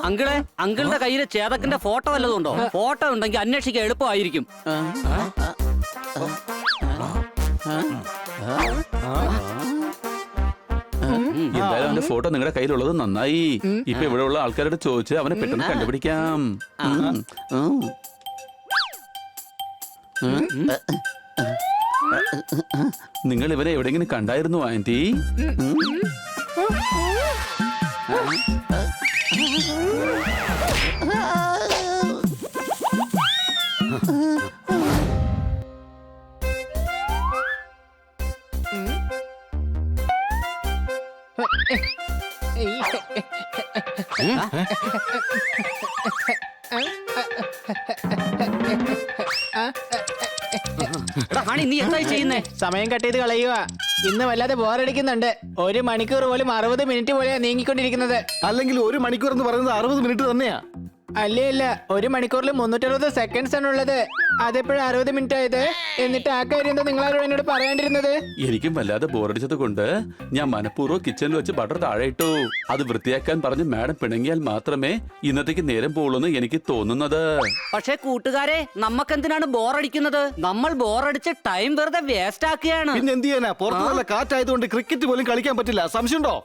അങ്കിളെ, അങ്കിളുടെ കയ്യില് ചേതക്കിന്റെ ഫോട്ടോ വല്ലതും ഉണ്ടോ? ഫോട്ടോ ഉണ്ടെങ്കിൽ അന്വേഷിക്കാൻ എളുപ്പമായിരിക്കും. എന്തായാലും അവന്റെ ഫോട്ടോ നിങ്ങളുടെ കയ്യിലുള്ളത് നന്നായി. ഇപ്പൊ ഇവിടെ ഉള്ള ആൾക്കാരോട് ചോദിച്ച് അവനെ പെട്ടെന്ന് കണ്ടുപിടിക്കാം. നിങ്ങൾ ഇവരെ എവിടെയെങ്കിലും കണ്ടായിരുന്നു ആന്റി? നീ എന്തായി ചെയ്യുന്നേ? സമയം കട്ട് ചെയ്ത് കളയുക. ഇന്ന് വല്ലാതെ ബോറടിക്കുന്നുണ്ട്. 1 മണിക്കൂർ പോലും 60 മിനിറ്റ് പോലെയാ നീങ്ങിക്കൊണ്ടിരിക്കുന്നത്. അല്ലെങ്കിൽ 1 മണിക്കൂർ എന്ന് പറയുന്നത് 60 മിനിറ്റ് തന്നെയാ. അല്ലേ അല്ല, 1 മണിക്കൂറിൽ 360 സെക്കൻഡ്സ് ആണ് ഉള്ളത്. അതെപ്പോഴും 60 മിനിറ്റ് ആയത്? എന്നിട്ട് ആ കാര്യം എന്താ നിങ്ങളാരും എന്നോട് പറയാണ്ടിരുന്നത്? എനിക്കും വല്ലാതെ ബോറടിച്ചത് കൊണ്ട് ഞാൻ മനഃപൂർവ്വം കിച്ചണിൽ വെച്ച് ബട്ടർ താഴെ ഇട്ടു. അത് വൃത്തിയാക്കാൻ പറഞ്ഞ് മാഡം പിണങ്ങിയാൽ മാത്രമേ ഇന്നത്തേക്ക് നേരം പോകുള്ളൂ എനിക്ക് തോന്നുന്നത്. പക്ഷേ കൂട്ടുകാരെ, നമുക്കെന്തിനാണ് ബോറടിക്കുന്നത്? നമ്മൾ ബോറടിച്ച് ടൈം വെറുതെ വേസ്റ്റ് ആക്കുകയാണ്. പിന്നെ എന്ത് ചെയ്യാനാ? പുറത്ത് നല്ല കാറ്റായതുകൊണ്ട് ക്രിക്കറ്റ് പോലും കളിക്കാൻ പറ്റില്ല. സംശയമുണ്ടോ?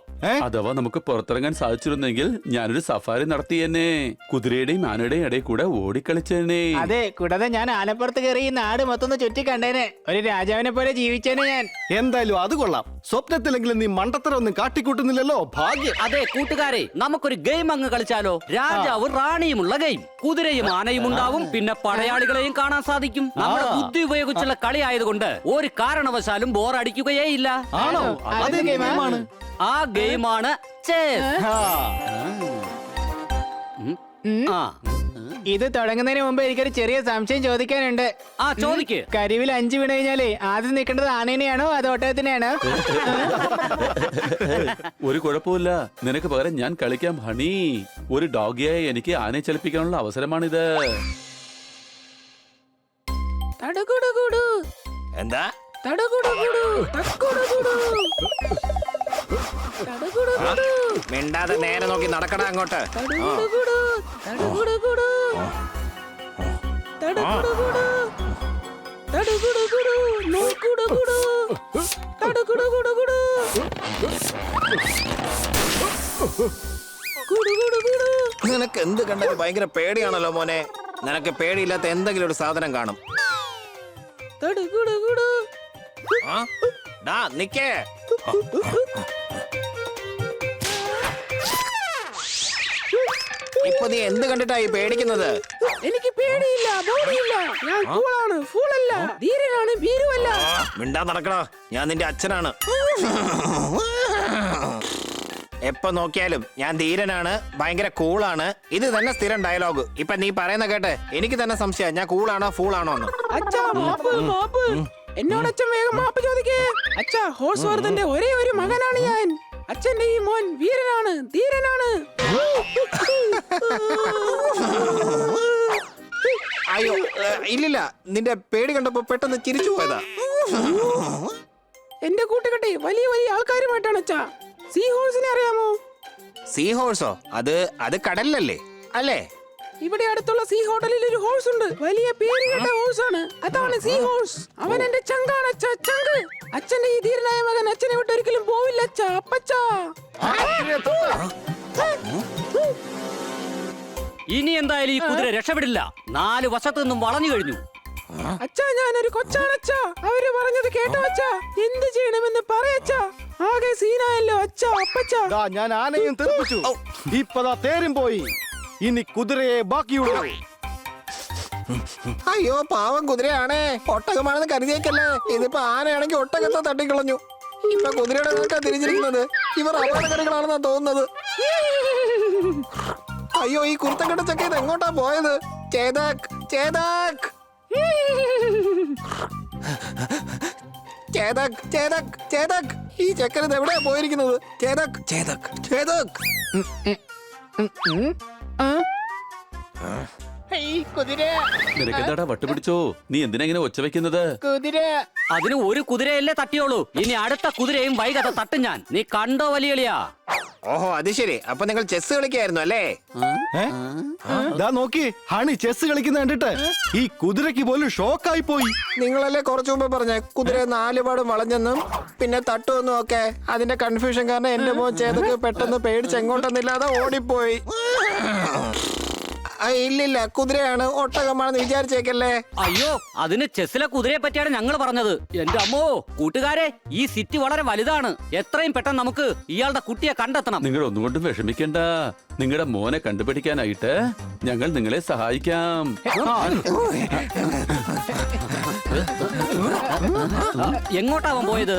അഥവാ നമുക്ക് പുറത്തിറങ്ങാൻ സാധിച്ചിരുന്നെങ്കിൽ ഞാനൊരു സഫാരി നടത്തിയേനെ. കുതിരയുടെയും ആനയുടെയും ഇടയിൽ കൂടെ ഓടിക്കളിച്ചേനെ. അതെ, കൂടാതെ ഞാൻ ആനപ്പുറത്ത് കയറി ഈ നാട് മൊത്തം ചുറ്റി കണ്ടേനെ. ഒരു രാജാവിനെ പോലെ ജീവിച്ചേനെ ഞാൻ. എന്തായാലും അത് കൊള്ളാം. സ്വപ്നത്തിലെങ്കിലും നീ മണ്ടത്തരൊന്നും കാട്ടിക്കൂട്ടുന്നില്ലല്ലോ. ഭാഗ്യം. അതെ കൂട്ടുകാരെ, നമുക്കൊരു ഗെയിം അങ്ങ് കളിച്ചാലോ? രാജാവും റാണിയുമുള്ള ഗെയിം. കുതിരയും ആനയും ഉണ്ടാവും, പിന്നെ പടയാളികളെയും കാണാൻ സാധിക്കും. നമ്മുടെ ബുദ്ധി ഉപയോഗിച്ചുള്ള കളി ആയതുകൊണ്ട് ഒരു കാരണവശാലും ബോർ അടിക്കുകയേ ഇല്ല. ആണോ? അതേ ഗെയിമാണ്. ആ ഗെയിമാണ് ചെസ്. ഇത് തുടങ്ങുന്നതിന് മുമ്പ് എനിക്കൊരു ചെറിയ സംശയം ചോദിക്കാനുണ്ട്. ചോദിക്ക്. കരിവിൽ 5 വീണ് കഴിഞ്ഞാലേ ആദ്യം നിൽക്കേണ്ടത് ആനേനെയാണോ അതോ ഒട്ടകത്തിനെയാണോ? ഒരു കുഴപ്പമില്ല, നിനക്ക് പകരം ഞാൻ കളിക്കാം ഹണി. ഒരു ഡോഗിയായി എനിക്ക് ആനയെ ചലിപ്പിക്കാനുള്ള അവസരമാണിത്. എന്താ? മിണ്ടാതെ നേരെ നോക്കി നടക്കടാ അങ്ങോട്ട്. നിനക്ക് എന്ത് കണ്ടാലും ഭയങ്കര പേടിയാണല്ലോ മോനെ. നിനക്ക് പേടിയില്ലാത്ത എന്തെങ്കിലും ഒരു സാധനം കാണും. നിക്കേ. ഇപ്പൊ നീ എന്ത് കണ്ടിട്ടായി പേടിക്കുന്നത്? എനിക്ക് പേടിയില്ല, ബോഡിയില്ല. ഞാൻ കൂളാണ്, ഫൂളല്ല, ധീരനാണ്, ഭീരുവല്ല. മിണ്ടാ നടക്കടാ, ഞാൻ നിന്റെ അച്ഛനാണ്. എപ്പോ നോക്കിയാലും ഞാൻ ധീരനാണ്, ഭയങ്കര കൂളാണ്. ഇത് തന്നെ സ്ഥിരം ഡയലോഗ്. ഇപ്പൊ നീ പറയുന്ന കേട്ടെ എനിക്ക് തന്നെ സംശയം, ഞാൻ കൂളാണോ ഫൂളാണോ എന്ന്. അച്ഛാ മാപ്പ്, മാപ്പ്. എന്നോട് അച്ഛൻ വേഗം മാപ്പ് ചോദിക്കേ. അച്ഛാ, ഹോഴ്സ് വർദ്ധന്റെ ഒരേ ഒരു മകനാണ് ഞാൻ. അച്ഛന്റെ ഈ മോൻ വീരനാണ്, ധീരനാണ്. അയ്യോ ഇല്ലില്ല, നിന്റെ പേടി കണ്ടപ്പോ പെട്ടെന്ന് ചിരിച്ചു പോയതാ. എന്റെ കൂട്ടുകെട്ടെ വലിയ വലിയ ആൾക്കാരുമായിട്ടാണ് അച്ഛാ. സീ ഹോഴ്സിനെ അറിയാമോ? സീ ഹോഴ്സോ? അത് കടലിലല്ലേ അല്ലേ? ഇവിടെ അടുത്തുള്ള സീ ഹോട്ടലിൽ ഒരു ഹോഴ്സ് ഉണ്ട്. വലിയ പേര് കേട്ട ഹോഴ്സ് ആണ്. അതാണ് സീ ഹോഴ്സ്. അവൻ എന്റെ ചങ്കാണ് അച്ഛാ, ചങ്ക്. അച്ഛന്റെ ഈ ധീരനായ മകൻ അച്ഛനെ വിട്ട് ഒരിക്കലും പോവില്ല അച്ഛാ, അപ്പച്ചാ. ഇനി എന്തായാലും ഈ കുതിര രക്ഷപ്പെടില്ല. 4 വശത്തു നിന്നും വളഞ്ഞു കഴിഞ്ഞു. അച്ഛാ, ഞാനൊരു കൊച്ചാണച്ഛാ. അവര് പറഞ്ഞത് കേട്ടോ അച്ഛാ? എന്ത് ചെയ്യണമെന്ന് പറയച്ചാ. ആകെ സീനായല്ലോ അച്ഛാ, അപ്പച്ചാ. ഞാൻ ആനയും തെറിപ്പിച്ചു. ഇപ്പതാ തേരും പോയി. ഇനി കുതിരയെ ബാക്കിയുള്ളൂ. അയ്യോ പാവം കുതിരയാണേ. ഒട്ടകമാണെന്ന് കരുതിയേക്കല്ലേ. ഇതിപ്പോ ആനയാണെങ്കിൽ ഒട്ടകത്തെ തട്ടിക്കളഞ്ഞു. ഇപ്പൊ കുതിരയുടെ നോക്കാ തിരിഞ്ഞിരിക്കുന്നത്. ഇവർ അപകടകാരികളാണെന്നാ തോന്നുന്നത്. അയ്യോ, ഈ കുർത്തക്കെട്ട ചക്ക ഇത് എങ്ങോട്ടാ പോയത്? ചേതക്, ചേതക്, ചേതക്, ചേതക്, ചേതക്. ഈ ചക്കരത് എവിടെയാ പോയിരിക്കുന്നത്? ചേതക്, ചേതക്, ചേതക്. കുതിര നിനക്കെന്താടാ വട്ടുപിടിച്ചോ? നീ എന്തിനാ ഇങ്ങനെ ഒച്ച വെക്കുന്നത്? കുതിര അതിന് ഒരു കുതിരയല്ലേ തട്ടിയോളൂ. ഇനി അടുത്ത കുതിരയും വൈകാതെ തട്ടും ഞാൻ. നീ കണ്ടോ വലിയളിയാ? ഓഹോ അത് ശരി. അപ്പൊ നിങ്ങൾ ചെസ് കളിക്കായിരുന്നു അല്ലേ? ദാ നോക്കി ഹണി ചെസ് കളിക്കുന്ന കണ്ടിട്ട് ഈ കുതിരക്ക് പോലും ഷോക്കായി പോയി. നിങ്ങളല്ലേ കുറച്ചു മുമ്പ് പറഞ്ഞ കുതിര 4 പാടും വളഞ്ഞെന്നും പിന്നെ തട്ടുമെന്നും ഒക്കെ. അതിന്റെ കൺഫ്യൂഷൻ കാരണം എന്റെ മോൻ ചേതക്ക് പെട്ടെന്ന് പേടിച്ച് എങ്ങോട്ടൊന്നില്ലാതെ ഓടിപ്പോയി. ഇല്ലില്ല, കുതിരയാണ് ഒട്ടകമാണെന്ന് വിചാരിച്ചേക്കല്ലേ. അയ്യോ, അതിന് ചെസ്സിലെ കുതിരയെ പറ്റിയാണ് ഞങ്ങൾ പറഞ്ഞത്. എന്റെ അമ്മോ കൂട്ടുകാരെ, ഈ സിറ്റി വളരെ വലുതാണ്. എത്രയും പെട്ടെന്ന് നമുക്ക് ഇയാളുടെ കുട്ടിയെ കണ്ടെത്തണം. നിങ്ങൾ ഒന്നുകൊണ്ടും വിഷമിക്കണ്ട. നിങ്ങളുടെ മോനെ കണ്ടുപിടിക്കാനായിട്ട് ഞങ്ങൾ നിങ്ങളെ സഹായിക്കാം. എങ്ങോട്ടാവൻ പോയത്?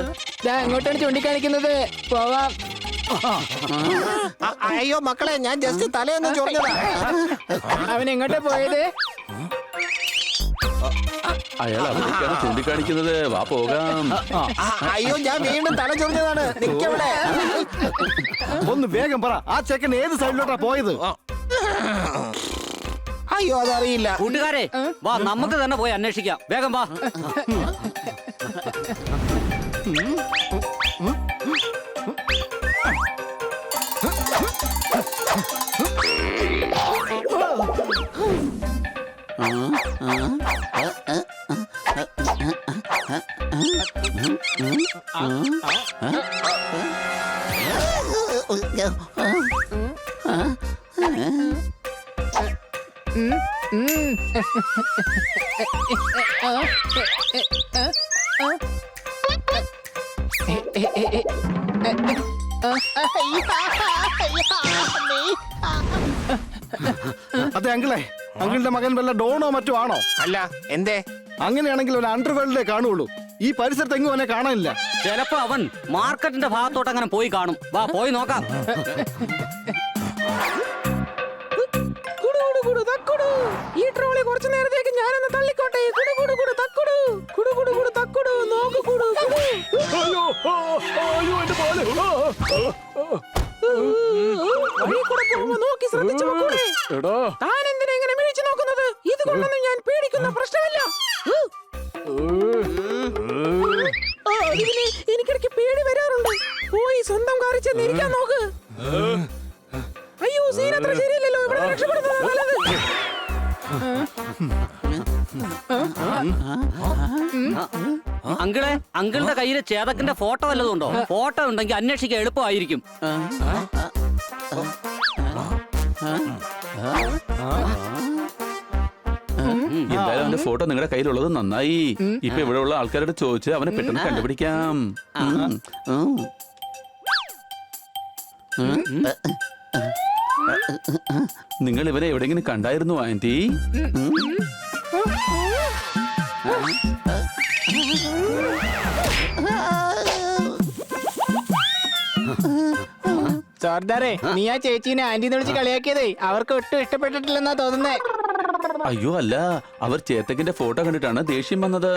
എങ്ങോട്ടാണ് ചൂണ്ടിക്കാണിക്കുന്നത്? പോവാം. അയ്യോ മക്കളെ, ഞാൻ ജസ്റ്റ് തലയൊന്നും ചൊറിഞ്ഞതാ. അവൻ എങ്ങോട്ടാ പോയത്? അയാൾ അവിടേക്കാണ് ചൂണ്ടിക്കാണിക്കുന്നത്. വാ പോകാം. അയ്യോ, ഞാൻ വീണ്ടും തല ചൊറിഞ്ഞതാണ്. നിക്കവിടെ. ഒന്ന് വേഗം പറ, ആ ചെക്കൻ ഏത് സൈഡിലോട്ടാ പോയത്? അയ്യോ അതറിയില്ല. കൂട്ടുകാരെ വാ, നമുക്ക് തന്നെ പോയി അന്വേഷിക്കാം. വേഗം വാ. അതെ അങ്കിളെ, അങ്കിളിന്റെ മകൻ വല്ല ഡോണോ മറ്റോ ആണോ? അല്ല, എന്തേ? അങ്ങനെയാണെങ്കിൽ ഒരു അണ്ടർവേൾഡിലേ കാണുള്ളൂ. ഈ പരിസരത്ത് എങ്ങും അവനെ കാണാനില്ല. ചിലപ്പോ അവൻ മാർക്കറ്റിന്റെ ഭാഗത്തോട്ട് അങ്ങനെ പോയി കാണും. വാ പോയി നോക്കാം. ഈ ട്രോളി കുറച്ചു നേരത്തേക്ക് ഞാനൊന്ന് തള്ളിക്കോട്ടെ. കുടുകുടു തക്കുടു, കുടുകുടു തക്കുടു, നോക്കു കുടു. നോക്കി ശ്രദ്ധിച്ചു നോക്കൂടെ? താൻ എന്തിനാ ഇങ്ങനെ മിഴിച്ചു നോക്കുന്നത്? ഇത് കൊണ്ടൊന്നും ഞാൻ പേടിക്കുന്ന പ്രശ്നമില്ല. എനിക്കിടയ്ക്ക് പേടി വരാറുണ്ട്. പോയി സ്വന്തം കാറിൽ ചെന്ന് ഇരിക്കാൻ നോക്ക്. അയ്യോ, സീൻ അത്ര ശരിയല്ലല്ലോ. ഇവിടെ രക്ഷപ്പെടുന്നത് നല്ലത്. അങ്കിളെ, അങ്കിളുടെ കയ്യിൽ ചേതക്കിന്റെ ഫോട്ടോ വല്ലതും ഉണ്ടോ? ഫോട്ടോ ഉണ്ടെങ്കിൽ അന്വേഷിക്കാൻ എളുപ്പമായിരിക്കും. എന്തായാലും അവന്റെ ഫോട്ടോ നിങ്ങളുടെ കയ്യിലുള്ളത് നന്നായി. ഇപ്പൊ ഇവിടെ ഉള്ള ആൾക്കാരോട് ചോദിച്ച് അവനെ പെട്ടെന്ന് കണ്ടുപിടിക്കാം. നിങ്ങൾ ഇവരെ എവിടെയെങ്കിലും കണ്ടായിരുന്നു ആന്റി? സർദാറെ, നീ ആ ചേച്ചീനെ ആന്റിന്ന് വിളിച്ച് കളിയാക്കിയതേ അവർക്ക് ഒട്ടും ഇഷ്ടപ്പെട്ടിട്ടില്ലെന്നാ തോന്നുന്നേ. അയ്യോ അല്ല, അവർ ചേത്തക്കിന്റെ ഫോട്ടോ കണ്ടിട്ടാണ് ദേഷ്യം വന്നത്.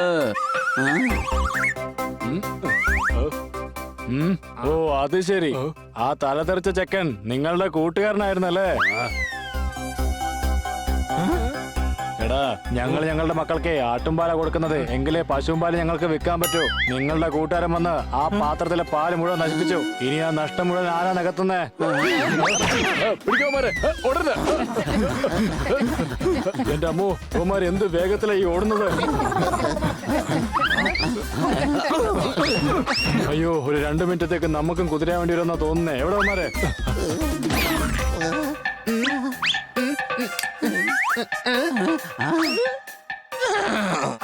ഓ അത് ശരി. ആ തലതെറിച്ച ചെക്കൻ നിങ്ങളുടെ കൂട്ടുകാരനായിരുന്നല്ലേ? എടാ, ഞങ്ങൾ ഞങ്ങളുടെ മക്കൾക്ക് ആട്ടുംപാല കൊടുക്കുന്നത്, എങ്കിലേ പശുമ്പാല് ഞങ്ങൾക്ക് വിൽക്കാൻ പറ്റൂ. നിങ്ങളുടെ കൂട്ടുകാരൻ വന്ന് ആ പാത്രത്തിലെ പാല് മുഴുവൻ നശിപ്പിച്ചു. ഇനി ആ നഷ്ടം മുഴുവൻ ആരാ നികത്തുന്നേ? എന്റെ അമ്മോ, ഓമാര് എന്ത് വേഗത്തിലാ ഈ ഓടുന്നത്! അയ്യോ, ഒരു 2 മിനിറ്റത്തേക്ക് നമുക്കും കുതിരാൻ വേണ്ടി വരുമെന്നാ തോന്നുന്നേ. എവിടെ ഓമാരെ?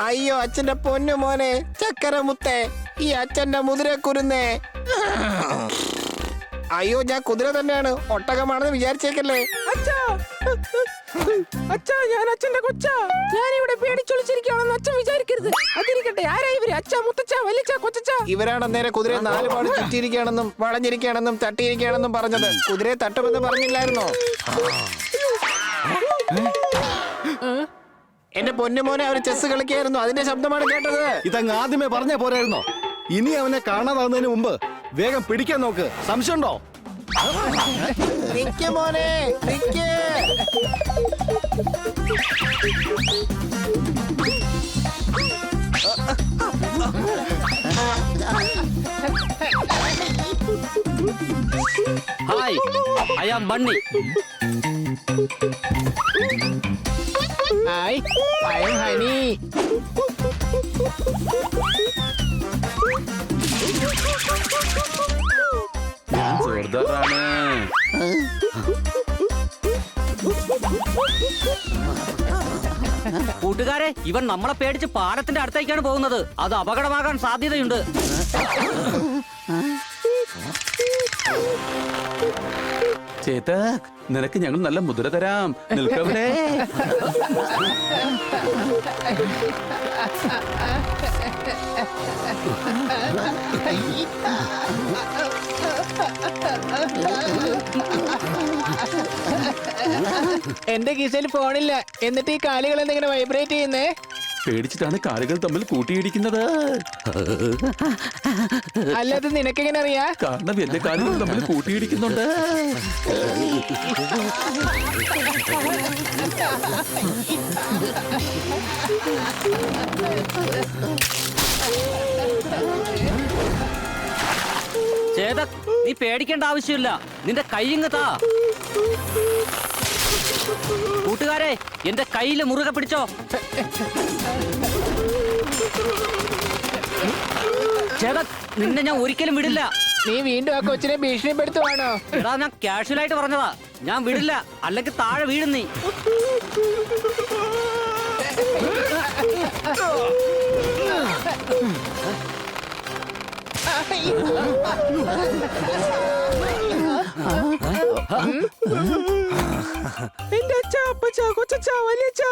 അയ്യോ, അച്ഛന്റെ പൊന്നു മോനെ, ചക്കര മുത്തേ, ഈ അച്ഛന്റെ മുതിര കുരുന്നേ. അയ്യോ, ഞാൻ കുതിര തന്നെയാണ്, ഒട്ടകമാണെന്ന് വിചാരിച്ചേക്കല്ലേ. അച്ഛാ, ഞാൻ അച്ഛന്റെ കൊച്ചാ. ഞാനിവിടെ പേടിച്ചൊളിച്ചിരിക്കുകയാണെന്ന് അച്ഛൻ വിചാരിക്കരുത്. അതിരിക്കട്ടെ, ആരാ ഇവര്? അച്ഛാ, മുത്തച്ഛ, വലിച്ച, കൊച്ചച്ച? ഇവരാണ് നേരെ കുതിരയെ 4 പാട് ചുറ്റിയിരിക്കുകയാണെന്നും വളഞ്ഞിരിക്കുകയാണെന്നും തട്ടിയിരിക്കുകയാണെന്നും പറഞ്ഞത്. കുതിരയെ തട്ടുമെന്ന് പറഞ്ഞില്ലായിരുന്നോ? എന്റെ പൊന്നുമോനെ, അവര് ചെസ് കളിക്കായിരുന്നു, അതിന്റെ ശബ്ദമാണ് കേട്ടത്. ഇതങ്ങ് ആദ്യമേ പറഞ്ഞേ പോരായിരുന്നോ? ഇനി അവനെ കാണാതാവുന്നതിന് മുമ്പ് വേഗം പിടിക്കാൻ നോക്ക്. സംശയമുണ്ടോ? നിക്ക് മോനെ നിക്ക്. Hi, I am Bunny. Hi, I am Honey. ഞാൻ ജോർദാറാണ്. കൂട്ടുകാരെ, ഇവൻ നമ്മളെ പേടിച്ച് പാലത്തിന്റെ അടുത്തേക്കാണ് പോകുന്നത്. അത് അപകടമാകാൻ സാധ്യതയുണ്ട്. ചേതക്, നിനക്ക് ഞങ്ങൾ നല്ല മുദ്ര തരാം. നിൽക്കവിടെ. എന്റെ കീശയിൽ ഫോണില്ല, എന്നിട്ട് ഈ കാലുകൾ എന്തെങ്കിലും വൈബ്രേറ്റ് ചെയ്യുന്നേ. പേടിച്ചിട്ടാണ് കാലുകൾ തമ്മിൽ കൂട്ടിയിടിക്കുന്നത്. അല്ലാതെ നിനക്കെങ്ങനെ അറിയാ? കാരണം എന്റെ കാലുകൾ തമ്മിൽ കൂട്ടിയിടിക്കുന്നുണ്ട്. ചേതക്, നീ പേടിക്കേണ്ട ആവശ്യമില്ല. നിന്റെ കൈയിങ് താ. കൂട്ടുകാരെ, എന്റെ കയ്യില് മുറുകെ പിടിച്ചോ. ചേതക്, നിന്നെ ഞാൻ ഒരിക്കലും വിടില്ല. നീ വീണ്ടും ആ കൊച്ചിനെ ഭീഷണിപ്പെടുത്തുവാണോ? എടാ, ഞാൻ കാഷ്വലായിട്ട് പറഞ്ഞതാ. ഞാൻ വിടില്ല, അല്ലെങ്കിൽ താഴെ വീഴും നീ. എന്റെ അച്ഛ, അപ്പച്ച, കൊച്ചച്ച, വലിയച്ഛ,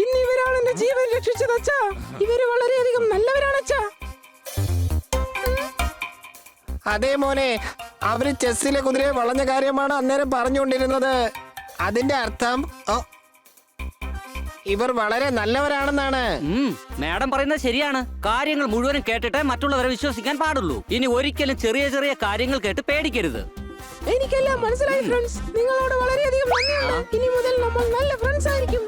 ഇന്ന് ഇവരാണ് എന്റെ ജീവൻ രക്ഷിച്ചത് അച്ഛ. ഇവര് വളരെയധികം നല്ലവരാണ് അച്ഛ. അതേ മോനെ, അവര് ചെസ്സിലെ കുതിരയെ വളഞ്ഞ കാര്യമാണ് അന്നേരം പറഞ്ഞുകൊണ്ടിരുന്നത്. അതിന്റെ അർത്ഥം ഇവർ വളരെ നല്ലവരാണെന്നാണ്. മാഡം പറയുന്നത് ശരിയാണ്. കാര്യങ്ങൾ മുഴുവനും കേട്ടിട്ട് മറ്റുള്ളവരെ വിശ്വസിക്കാൻ പാടുള്ളൂ. ഇനി ഒരിക്കലും ചെറിയ ചെറിയ കാര്യങ്ങൾ കേട്ട് പേടിക്കരുത്. എനിക്കെല്ലാം മനസ്സിലായി ഫ്രണ്ട്സ്. നിങ്ങളോട് വളരെയധികം നന്ദിയുണ്ട്. ഇനി മുതൽ നമ്മൾ നല്ല ഫ്രണ്ട്സ് ആയിരിക്കും.